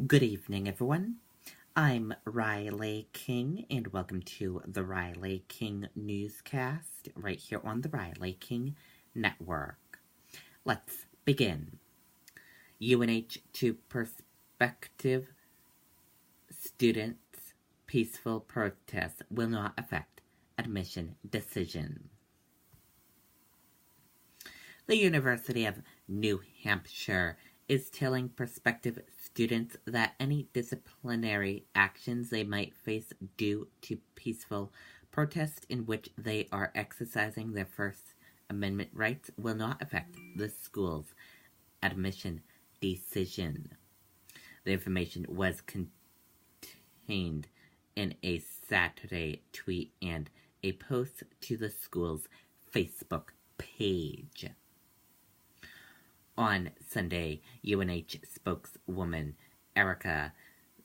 Good evening, everyone. I'm Riley King, and welcome to the Riley King Newscast right here on the Riley King Network. Let's begin. UNH to prospective students' peaceful protests will not affect admission decision. The University of New Hampshire is telling prospective students that any disciplinary actions they might face due to peaceful protest in which they are exercising their First Amendment rights will not affect the school's admission decision. The information was contained in a Saturday tweet and a post to the school's Facebook page. On Sunday, UNH spokeswoman Erica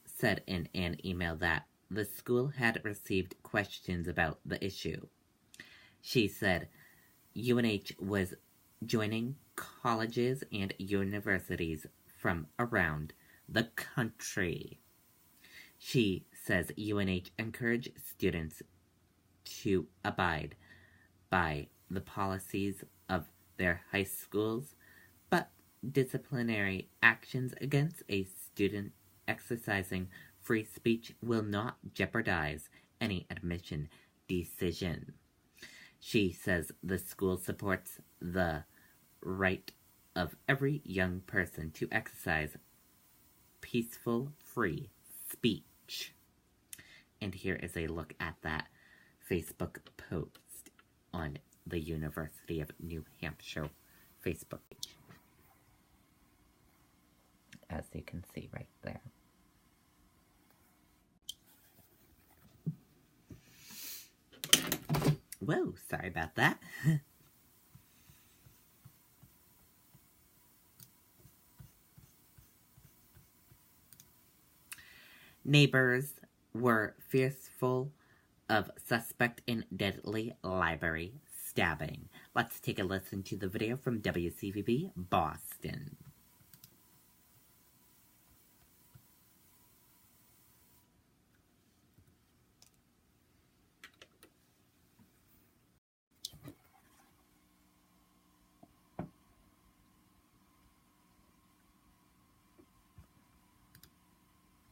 said in an email that the school had received questions about the issue. She said UNH was joining colleges and universities from around the country. She says UNH encouraged students to abide by the policies of their high schools, but disciplinary actions against a student exercising free speech will not jeopardize any admission decision. She says the school supports the right of every young person to exercise peaceful free speech. And here is a look at that Facebook post on the University of New Hampshire Facebook page. As you can see right there. Whoa, sorry about that. Neighbors were fearful of suspect in deadly library stabbing. Let's take a listen to the video from WCVB Boston.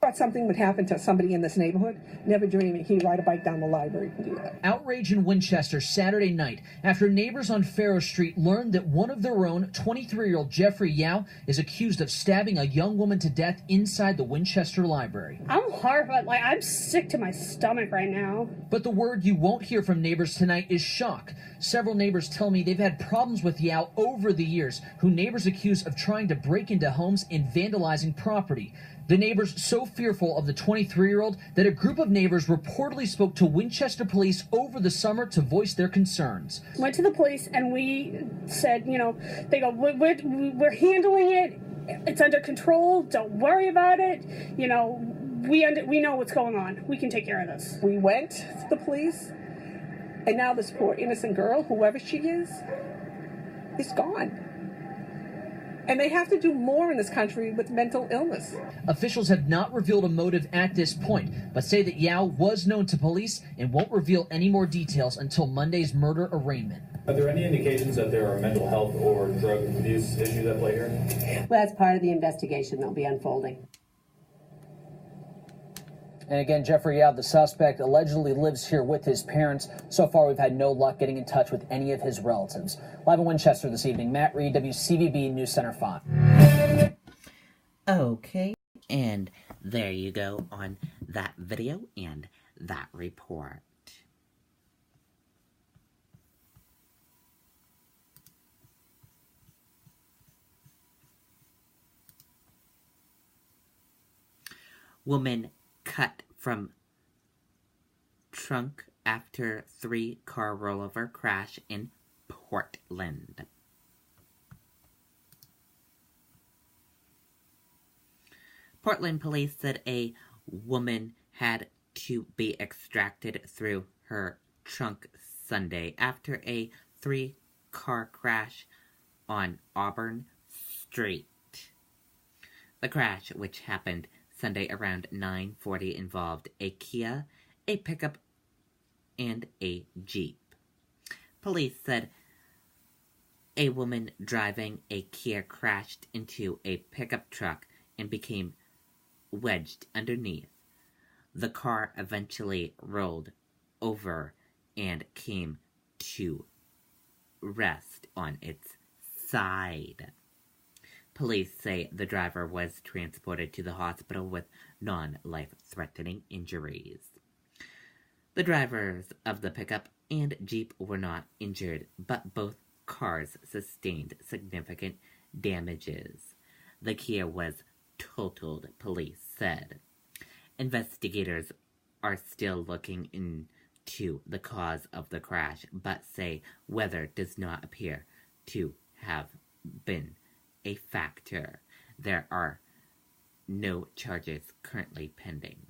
Thought something would happen to somebody in this neighborhood. Never dreaming he'd ride a bike down the library and do that. Outrage in Winchester Saturday night after neighbors on Faro Street learned that one of their own, 23-year-old Jeffrey Yao, is accused of stabbing a young woman to death inside the Winchester Library. I'm horrified. I'm sick to my stomach right now. But the word you won't hear from neighbors tonight is shock. Several neighbors tell me they've had problems with Yao over the years, who neighbors accuse of trying to break into homes and vandalizing property. The neighbors so fearful of the 23-year-old that a group of neighbors reportedly spoke to Winchester police over the summer to voice their concerns. Went to the police and we said, they go, we're handling it. It's under control. Don't worry about it. We know what's going on. We can take care of this. We went to the police, and now this poor innocent girl, whoever she is gone. And they have to do more in this country with mental illness. Officials have not revealed a motive at this point, but say that Yao was known to police and won't reveal any more details until Monday's murder arraignment. Are there any indications that there are mental health or drug abuse issues at play here? Well, that's part of the investigation that'll be unfolding. And again, Jeffrey Yao, the suspect, allegedly lives here with his parents. So far, we've had no luck getting in touch with any of his relatives. Live in Winchester this evening, Matt Reed, WCVB News Center 5. Okay, and there you go on that video and that report. Woman cut from trunk after 3-car rollover crash in Portland. Portland police said a woman had to be extracted through her trunk Sunday after a 3-car crash on Auburn Street. The crash, which happened Sunday around 9:40 involved a Kia, a pickup, and a Jeep. Police said a woman driving a Kia crashed into a pickup truck and became wedged underneath. The car eventually rolled over and came to rest on its side. Police say the driver was transported to the hospital with non-life-threatening injuries. The drivers of the pickup and Jeep were not injured, but both cars sustained significant damages. The Kia was totaled, police said. Investigators are still looking into the cause of the crash, but say weather does not appear to have been a factor. There are no charges currently pending.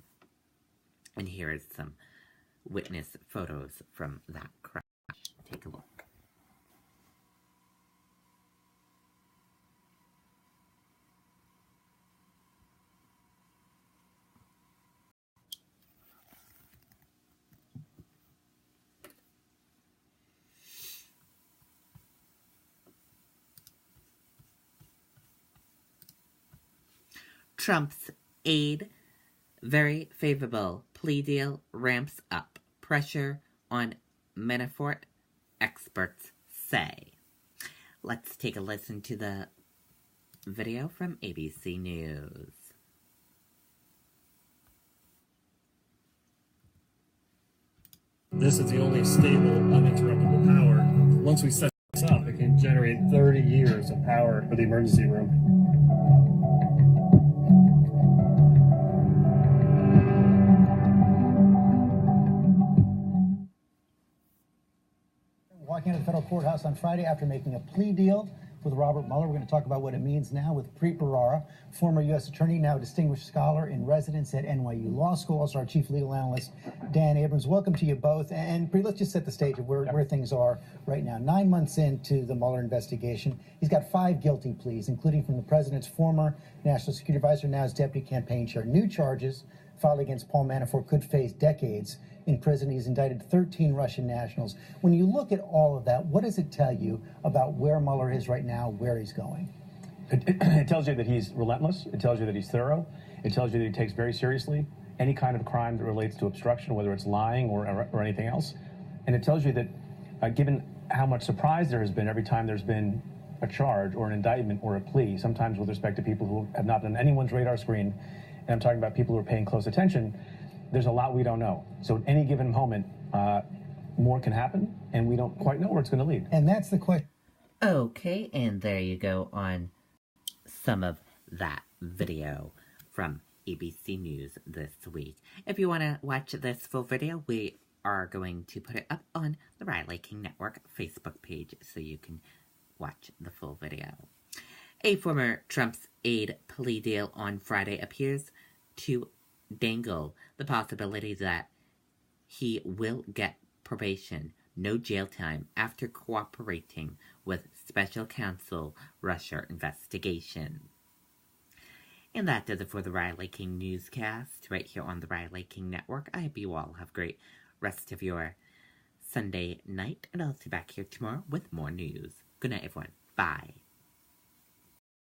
And here is some witness photos from that crash. Take a look. Trump's aide, very favorable plea deal ramps up pressure on Manafort, experts say. Let's take a listen to the video from ABC News. This is the only stable, uninterruptible power. Once we set this up, it can generate 30 years of power for the emergency room. Walking out of the federal courthouse on Friday after making a plea deal with Robert Mueller. We're going to talk about what it means now with Preet Bharara, former U.S. attorney, now distinguished scholar in residence at NYU Law School, also our chief legal analyst, Dan Abrams. Welcome to you both. And Preet, let's just set the stage of where things are right now. 9 months into the Mueller investigation, he's got 5 guilty pleas, including from the president's former national security advisor, now his deputy campaign chair. New charges filed against Paul Manafort could face decades in prison. He's indicted 13 Russian nationals. When you look at all of that, what does it tell you about where Mueller is right now, where he's going? It tells you that he's relentless. It tells you that he's thorough. It tells you that he takes very seriously any kind of crime that relates to obstruction, whether it's lying or anything else. And it tells you that given how much surprise there has been every time there's been a charge or an indictment or a plea, sometimes with respect to people who have not been on anyone's radar screen, and I'm talking about people who are paying close attention, there's a lot we don't know. So at any given moment, more can happen, and we don't quite know where it's going to lead. And that's the question. Okay, and there you go on some of that video from ABC News this week. If you want to watch this full video, we are going to put it up on the Riley King Network Facebook page so you can watch the full video. A former Trump's aide plea deal on Friday appears to dangle the possibility that he will get probation, no jail time, after cooperating with special counsel Russia investigation. And that does it for the Riley King Newscast right here on the Riley King Network. I hope you all have a great rest of your Sunday night, and I'll see you back here tomorrow with more news. Good night, everyone. Bye.